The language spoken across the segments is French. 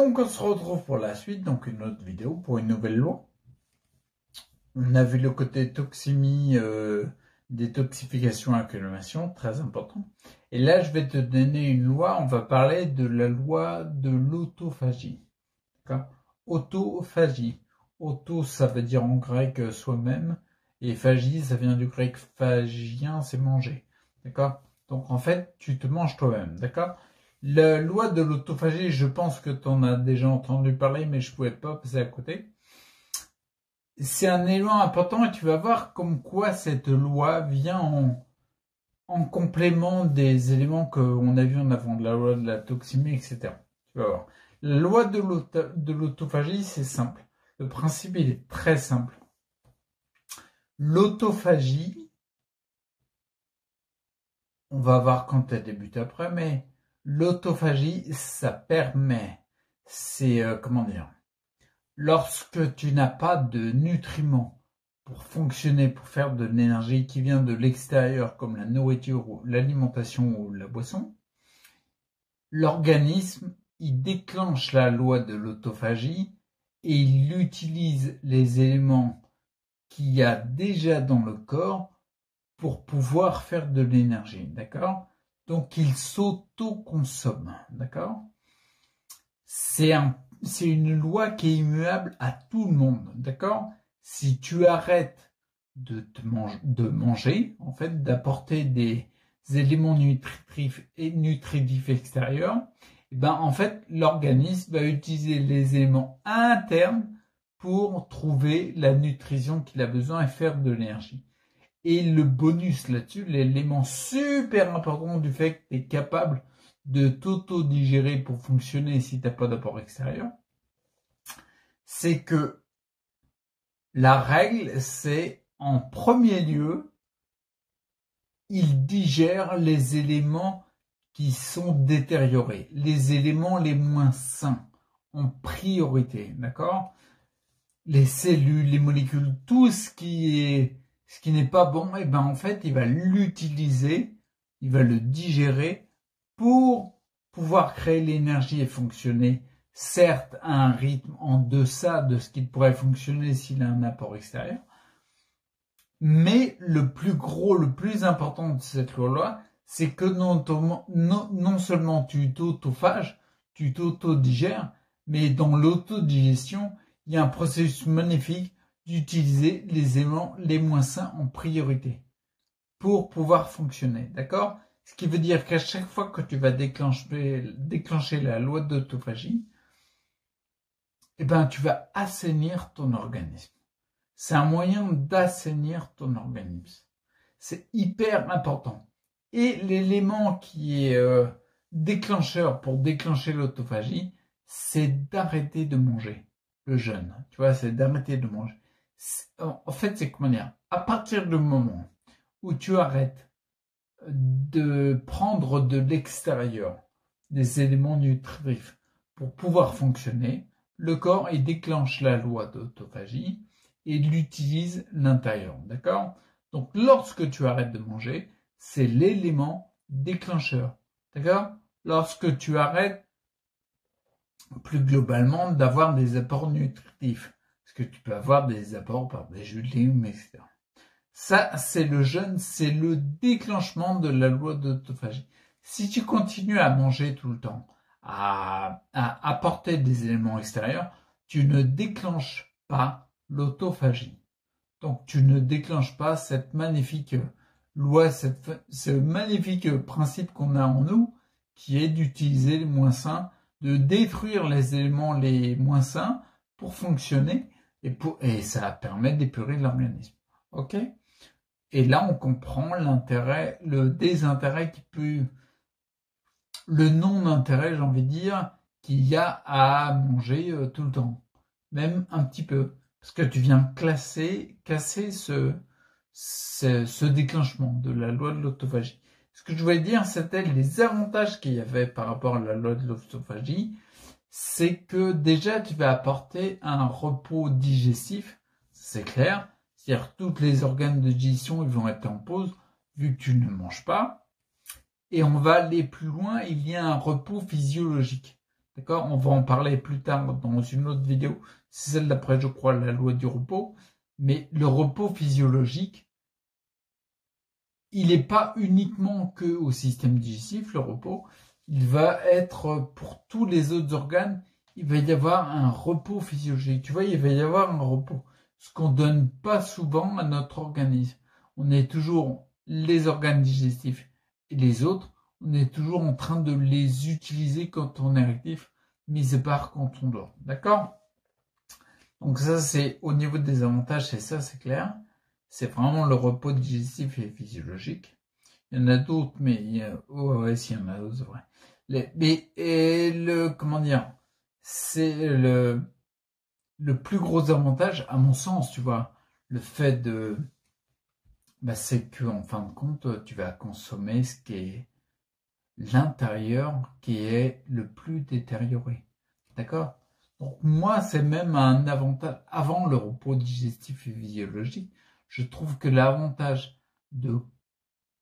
donc on se retrouve pour la suite, donc une autre vidéo pour une nouvelle loi. On a vu le côté toxémie, détoxification, accumulation, très important. Et là, je vais te donner une loi, on va parler de la loi de l'autophagie. Autophagie. Auto, ça veut dire en grec soi-même, et phagie, ça vient du grec phagien, c'est manger. D'accord? Donc en fait, tu te manges toi-même, d'accord? La loi de l'autophagie, je pense que tu en as déjà entendu parler, mais je ne pouvais pas passer à côté. C'est un élément important et tu vas voir comme quoi cette loi vient en complément des éléments qu'on a vus en avant, de la loi de la toxémie, etc. Tu vas voir. La loi de l'autophagie, c'est simple. Le principe, il est très simple. L'autophagie, on va voir quand elle débute après, mais l'autophagie, ça permet, c'est, comment dire, lorsque tu n'as pas de nutriments pour fonctionner, pour faire de l'énergie qui vient de l'extérieur, comme la nourriture, ou l'alimentation ou la boisson, l'organisme, il déclenche la loi de l'autophagie et il utilise les éléments qu'il y a déjà dans le corps pour pouvoir faire de l'énergie, d'accord? Donc il s'auto-consomme, d'accord? C'est une loi qui est immuable à tout le monde, d'accord? Si tu arrêtes de manger, en fait, d'apporter des éléments nutritifs extérieurs, et ben, en fait, l'organisme va utiliser les éléments internes pour trouver la nutrition qu'il a besoin et faire de l'énergie. Et le bonus là-dessus, l'élément super important du fait que tu es capable de t'auto-digérer pour fonctionner si tu n'as pas d'apport extérieur, c'est que la règle, c'est en premier lieu, il digère les éléments qui sont détériorés, les éléments les moins sains, en priorité, d'accord? Les cellules, les molécules, tout ce qui n'est pas bon, et ben en fait, il va l'utiliser, il va le digérer pour pouvoir créer l'énergie et fonctionner, certes à un rythme en deçà de ce qu'il pourrait fonctionner s'il a un apport extérieur, mais le plus gros, le plus important de cette loi-là, c'est que non seulement tu t'autophages, tu t'autodigères, mais dans l'autodigestion, il y a un processus magnifique d'utiliser les éléments les moins sains en priorité pour pouvoir fonctionner, d'accord? Ce qui veut dire qu'à chaque fois que tu vas déclencher la loi d'autophagie, eh ben, tu vas assainir ton organisme. C'est un moyen d'assainir ton organisme. C'est hyper important. Et l'élément qui est déclencheur pour déclencher l'autophagie, c'est d'arrêter de manger. Le jeûne, tu vois, c'est d'arrêter de manger. En fait, c'est comment dire, à partir du moment où tu arrêtes de prendre de l'extérieur des éléments nutritifs pour pouvoir fonctionner, le corps il déclenche la loi d'autophagie et il utilise l'intérieur, d'accord? Donc lorsque tu arrêtes de manger, c'est l'élément déclencheur, d'accord? Lorsque tu arrêtes plus globalement d'avoir des apports nutritifs, parce que tu peux avoir des apports par des jus de légumes, etc. Ça, c'est le jeûne, c'est le déclenchement de la loi d'autophagie. Si tu continues à manger tout le temps, à apporter des éléments extérieurs, tu ne déclenches pas l'autophagie. Donc, tu ne déclenches pas cette magnifique loi, ce magnifique principe qu'on a en nous, qui est d'utiliser les moins sains, de détruire les éléments les moins sains pour fonctionner, et ça permet d'épurer l'organisme. Ok? Et là, on comprend l'intérêt, le désintérêt le non-intérêt, j'ai envie de dire, qu'il y a à manger tout le temps. Même un petit peu. Parce que tu viens casser ce déclenchement de la loi de l'autophagie. Ce que je voulais dire, c'était les avantages qu'il y avait par rapport à la loi de l'autophagie. C'est que déjà, tu vas apporter un repos digestif, c'est clair. C'est-à-dire tous les organes de digestion ils vont être en pause vu que tu ne manges pas. Et on va aller plus loin, il y a un repos physiologique. D'accord? On va en parler plus tard dans une autre vidéo. C'est celle d'après, je crois, la loi du repos. Mais le repos physiologique, il n'est pas uniquement que au système digestif, le repos. Il va être pour tous les autres organes, il va y avoir un repos physiologique. Tu vois, il va y avoir un repos. Ce qu'on donne pas souvent à notre organisme. On est toujours les organes digestifs et les autres, on est toujours en train de les utiliser quand on est actif, mis à part quand on dort. D'accord? Donc ça, c'est au niveau des avantages, c'est ça, c'est clair. C'est vraiment le repos digestif et physiologique. Il y en a d'autres, mais il y a... oh, ouais, s'il y en a d'autres, c'est vrai. Comment dire, c'est le plus gros avantage, à mon sens, tu vois, le fait de, c'est que, en fin de compte, tu vas consommer ce qui est l'intérieur qui est le plus détérioré. D'accord? Donc, moi, c'est même un avantage, avant le repos digestif et physiologique, je trouve que l'avantage de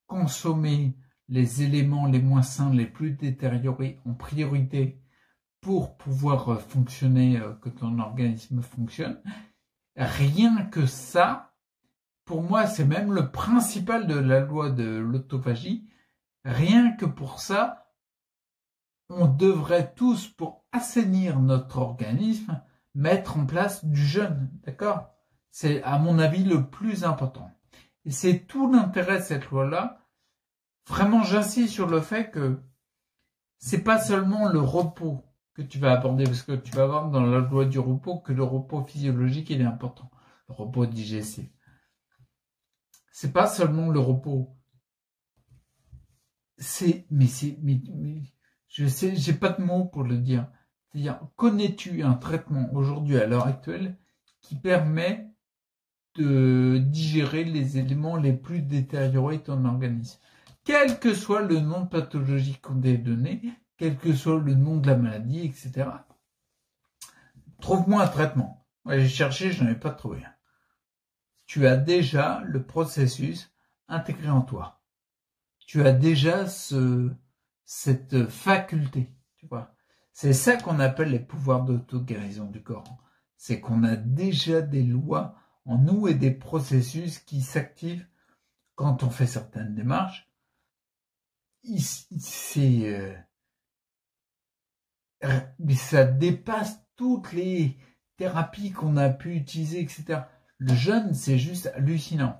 consommer les éléments les moins sains, les plus détériorés en priorité pour pouvoir fonctionner, que ton organisme fonctionne. Rien que ça, pour moi, c'est même le principal de la loi de l'autophagie. Rien que pour ça, on devrait tous, pour assainir notre organisme, mettre en place du jeûne. D'accord? C'est, à mon avis, le plus important. Et c'est tout l'intérêt de cette loi-là. Vraiment, j'insiste sur le fait que c'est pas seulement le repos que tu vas aborder, parce que tu vas voir dans la loi du repos que le repos physiologique, il est important. Le repos digestif. C'est pas seulement le repos. Mais je sais, j'ai pas de mots pour le dire. C'est-à-dire, connais-tu un traitement aujourd'hui, à l'heure actuelle, qui permet de digérer les éléments les plus détériorés de ton organisme? Quel que soit le nom de pathologie qu'on t'ait donné, quel que soit le nom de la maladie, etc. Trouve-moi un traitement. Ouais, j'ai cherché, je n'en ai pas trouvé. Tu as déjà le processus intégré en toi. Tu as déjà cette faculté, tu vois. C'est ça qu'on appelle les pouvoirs d'auto-guérison du corps. C'est qu'on a déjà des lois en nous et des processus qui s'activent quand on fait certaines démarches. Ça dépasse toutes les thérapies qu'on a pu utiliser, etc. Le jeûne, c'est juste hallucinant.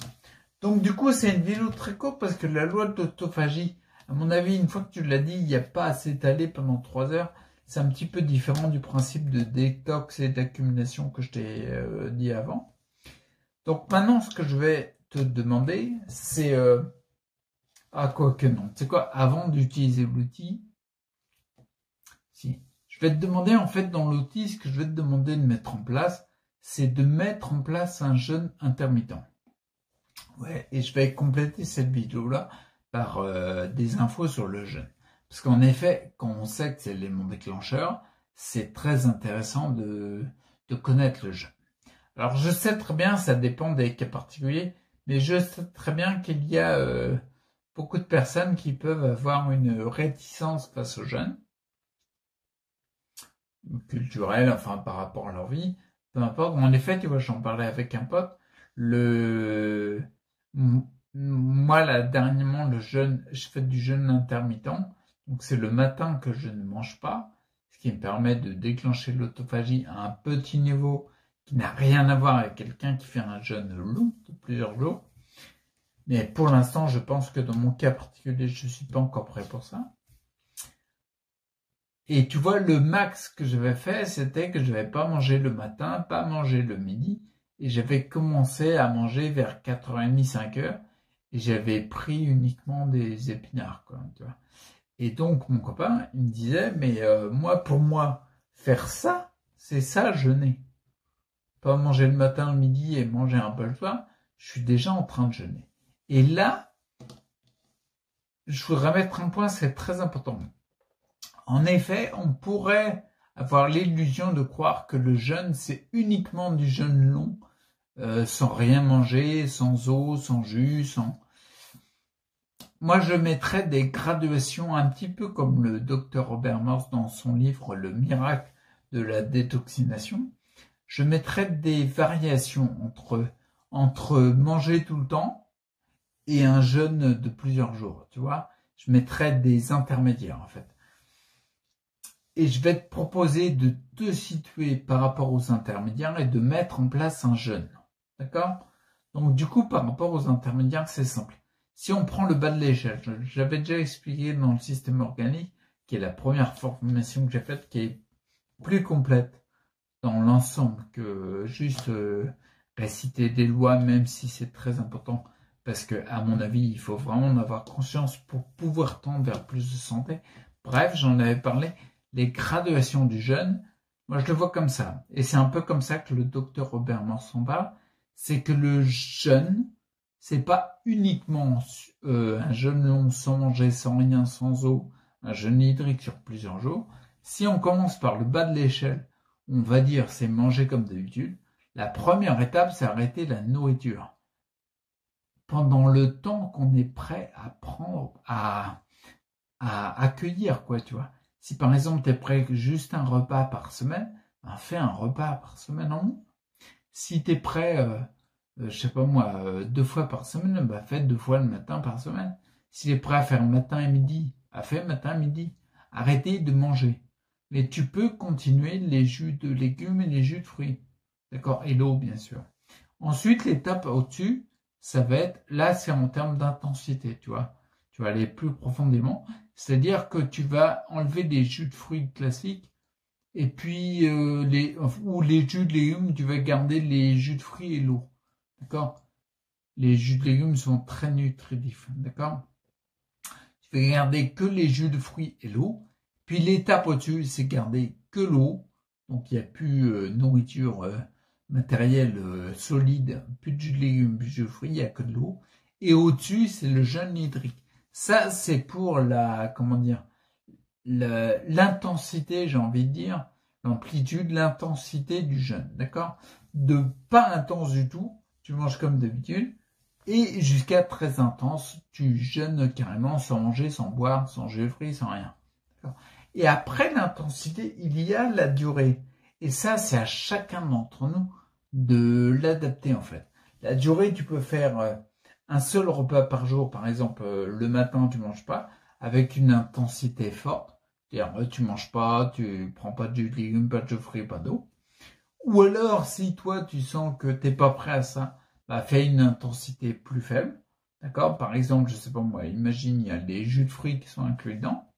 Donc du coup, c'est une vidéo très courte parce que la loi de l'autophagie, à mon avis, une fois que tu l'as dit, il n'y a pas à s'étaler pendant 3 heures. C'est un petit peu différent du principe de détox et d'accumulation que je t'ai dit avant. Donc maintenant, ce que je vais te demander, c'est... quoi que non. C'est quoi, avant d'utiliser l'outil, si je vais te demander, en fait, dans l'outil, ce que je vais te demander de mettre en place, c'est de mettre en place un jeûne intermittent. Ouais, et je vais compléter cette vidéo-là par des infos sur le jeûne. Parce qu'en effet, quand on sait que c'est l'élément déclencheur, c'est très intéressant de connaître le jeûne. Alors, je sais très bien, ça dépend des cas particuliers, mais je sais très bien qu'il y a beaucoup de personnes qui peuvent avoir une réticence face au jeûne, culturelle, enfin par rapport à leur vie, peu importe. En effet, tu vois, j'en parlais avec un pote, moi là dernièrement le jeûne, je fais du jeûne intermittent, donc c'est le matin que je ne mange pas, ce qui me permet de déclencher l'autophagie à un petit niveau qui n'a rien à voir avec quelqu'un qui fait un jeûne long de plusieurs jours. Mais pour l'instant, je pense que dans mon cas particulier, je ne suis pas encore prêt pour ça. Et tu vois, le max que j'avais fait, c'était que je n'avais pas mangé le matin, pas mangé le midi, et j'avais commencé à manger vers 4h30, 5h, et j'avais pris uniquement des épinards, quoi, tu vois. Et donc, mon copain, il me disait, mais pour moi, faire ça, c'est ça, jeûner. Pas manger le matin, le midi et manger un peu le soir, je suis déjà en train de jeûner. Et là, je voudrais mettre un point, c'est très important. En effet, on pourrait avoir l'illusion de croire que le jeûne, c'est uniquement du jeûne long, sans rien manger, sans eau, sans jus, sans... moi, je mettrais des graduations un petit peu comme le docteur Robert Morse dans son livre Le miracle de la détoxination. Je mettrais des variations entre manger tout le temps et un jeûne de plusieurs jours, tu vois. Je mettrais des intermédiaires, en fait. Et je vais te proposer de te situer par rapport aux intermédiaires et de mettre en place un jeûne. D'accord? Donc, du coup, par rapport aux intermédiaires, c'est simple. Si on prend le bas de l'échelle, j'avais déjà expliqué dans le système organique, qui est la première formation que j'ai faite, qui est plus complète dans l'ensemble que juste réciter des lois, même si c'est très important, parce que, à mon avis, il faut vraiment en avoir conscience pour pouvoir tendre vers plus de santé. Bref, j'en avais parlé. Les graduations du jeûne, moi je le vois comme ça. Et c'est un peu comme ça que le docteur Robert Morse en parle. C'est que le jeûne, c'est pas uniquement un jeûne long sans manger, sans rien, sans eau, un jeûne hydrique sur plusieurs jours. Si on commence par le bas de l'échelle, on va dire c'est manger comme d'habitude. La première étape, c'est arrêter la nourriture. Pendant le temps qu'on est prêt à prendre, à accueillir, quoi, tu vois. Si par exemple tu es prêt juste un repas par semaine, ben fais un repas par semaine en moins. Si tu es prêt, je sais pas moi, 2 fois par semaine, ben fais 2 fois le matin par semaine. S'il est prêt à faire matin et midi, fais matin et midi. Arrêtez de manger. Mais tu peux continuer les jus de légumes et les jus de fruits. D'accord? Et l'eau, bien sûr. Ensuite, l'étape au-dessus, ça va être, là c'est en termes d'intensité, tu vois. Tu vas aller plus profondément. C'est-à-dire que tu vas enlever les jus de fruits classiques et puis les jus de légumes, tu vas garder les jus de fruits et l'eau. D'accord? Les jus de légumes sont très nutritifs. D'accord? Tu vas garder que les jus de fruits et l'eau. Puis l'étape au-dessus, c'est garder que l'eau. Donc il n'y a plus nourriture matérielle solide, plus de jus de légumes, plus de jus de fruits, il n'y a que de l'eau. Et au-dessus, c'est le jeûne hydrique. Ça, c'est pour l'intensité, j'ai envie de dire, l'amplitude, l'intensité du jeûne, d'accord? De pas intense du tout, tu manges comme d'habitude, et jusqu'à très intense, tu jeûnes carrément sans manger, sans boire, sans jus de fruits, sans rien. D'accord? Et après l'intensité, il y a la durée. Et ça, c'est à chacun d'entre nous de l'adapter, en fait. La durée, tu peux faire un seul repas par jour, par exemple, le matin, tu manges pas, avec une intensité forte. C'est-à-dire, tu manges pas, tu prends pas de jus de légumes, pas de jus de fruits, pas d'eau. Ou alors, si toi, tu sens que t'es pas prêt à ça, bah, fais une intensité plus faible. D'accord? Par exemple, je sais pas moi, imagine, il y a les jus de fruits qui sont inclus dedans.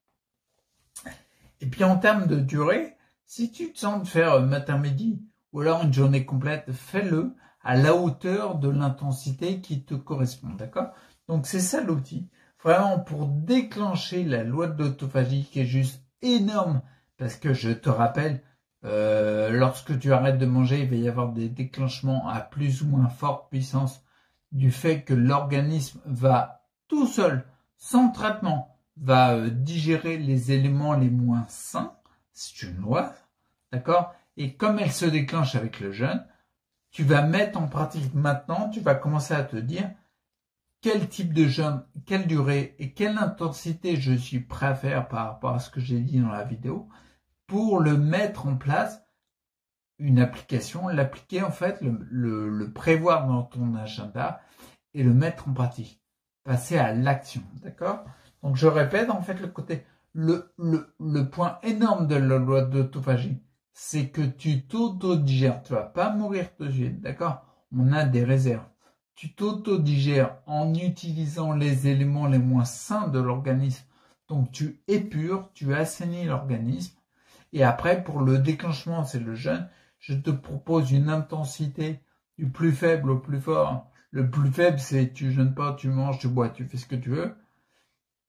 Et puis, en termes de durée, si tu te sens de faire matin-midi, ou alors une journée complète, fais-le à la hauteur de l'intensité qui te correspond. D'accord? Donc, c'est ça l'outil. Vraiment, pour déclencher la loi de l'autophagie qui est juste énorme, parce que je te rappelle, lorsque tu arrêtes de manger, il va y avoir des déclenchements à plus ou moins forte puissance du fait que l'organisme va tout seul, sans traitement, va digérer les éléments les moins sains. C'est une loi, d'accord? Et comme elle se déclenche avec le jeûne, tu vas mettre en pratique maintenant, tu vas commencer à te dire quel type de jeûne, quelle durée et quelle intensité je suis prêt à faire par rapport à ce que j'ai dit dans la vidéo pour le mettre en place, une application, l'appliquer en fait, le prévoir dans ton agenda et le mettre en pratique. Passer à l'action, d'accord? Donc je répète, en fait, le point énorme de la loi d'autophagie, c'est que tu t'auto-digères, tu vas pas mourir tout de suite, d'accord? On a des réserves. Tu t'auto-digères en utilisant les éléments les moins sains de l'organisme. Donc tu épures, tu assainis l'organisme. Et après, pour le déclenchement, c'est le jeûne. Je te propose une intensité du plus faible au plus fort. Le plus faible, c'est tu jeûnes pas, tu manges, tu bois, tu fais ce que tu veux.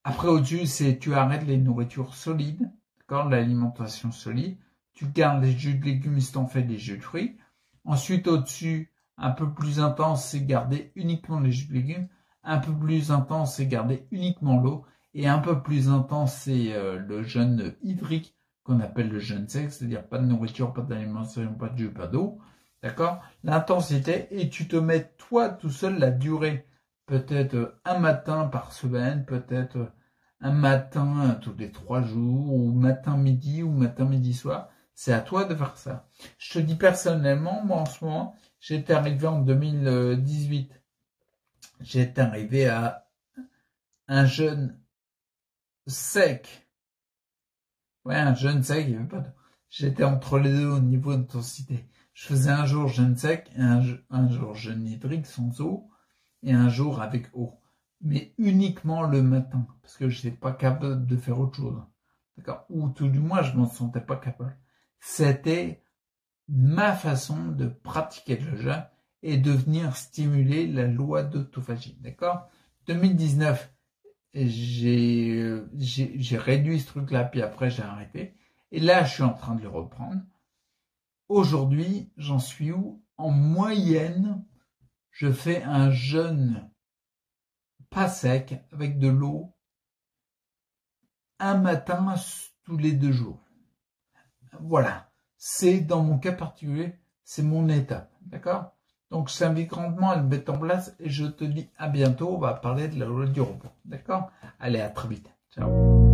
Après, au-dessus, c'est tu arrêtes les nourritures solides, d'accord, l'alimentation solide. Tu gardes les jus de légumes si t'en fais des jus de fruits. Ensuite, au-dessus, un peu plus intense, c'est garder uniquement les jus de légumes. Un peu plus intense, c'est garder uniquement l'eau. Et un peu plus intense, c'est le jeûne hydrique qu'on appelle le jeûne sec, c'est-à-dire pas de nourriture, pas d'alimentation, pas de jus, pas d'eau. D'accord? L'intensité, et tu te mets toi tout seul la durée peut-être un matin par semaine, peut-être un matin tous les 3 jours, ou matin midi, ou matin midi soir. C'est à toi de faire ça. Je te dis personnellement, moi en ce moment, j'étais arrivé en 2018. J'étais arrivé à un jeûne sec. Ouais, un jeûne sec, il n'y avait pas de... J'étais entre les deux au niveau d'intensité. Je faisais un jour jeûne sec et un jour jeûne hydrique sans eau et un jour avec eau. Mais uniquement le matin, parce que je n'étais pas capable de faire autre chose. D'accord? Ou tout du moins, je m'en sentais pas capable. C'était ma façon de pratiquer le jeûne et de venir stimuler la loi d'autophagie. D'accord? 2019, j'ai réduit ce truc-là, puis après j'ai arrêté. Et là, je suis en train de le reprendre. Aujourd'hui, j'en suis où? En moyenne, je fais un jeûne pas sec avec de l'eau un matin tous les 2 jours. Voilà, c'est dans mon cas particulier, c'est mon étape, d'accord? Donc je t'invite grandement à le mettre en place et je te dis à bientôt, on va parler de la loi du repos, d'accord? Allez, à très vite, ciao.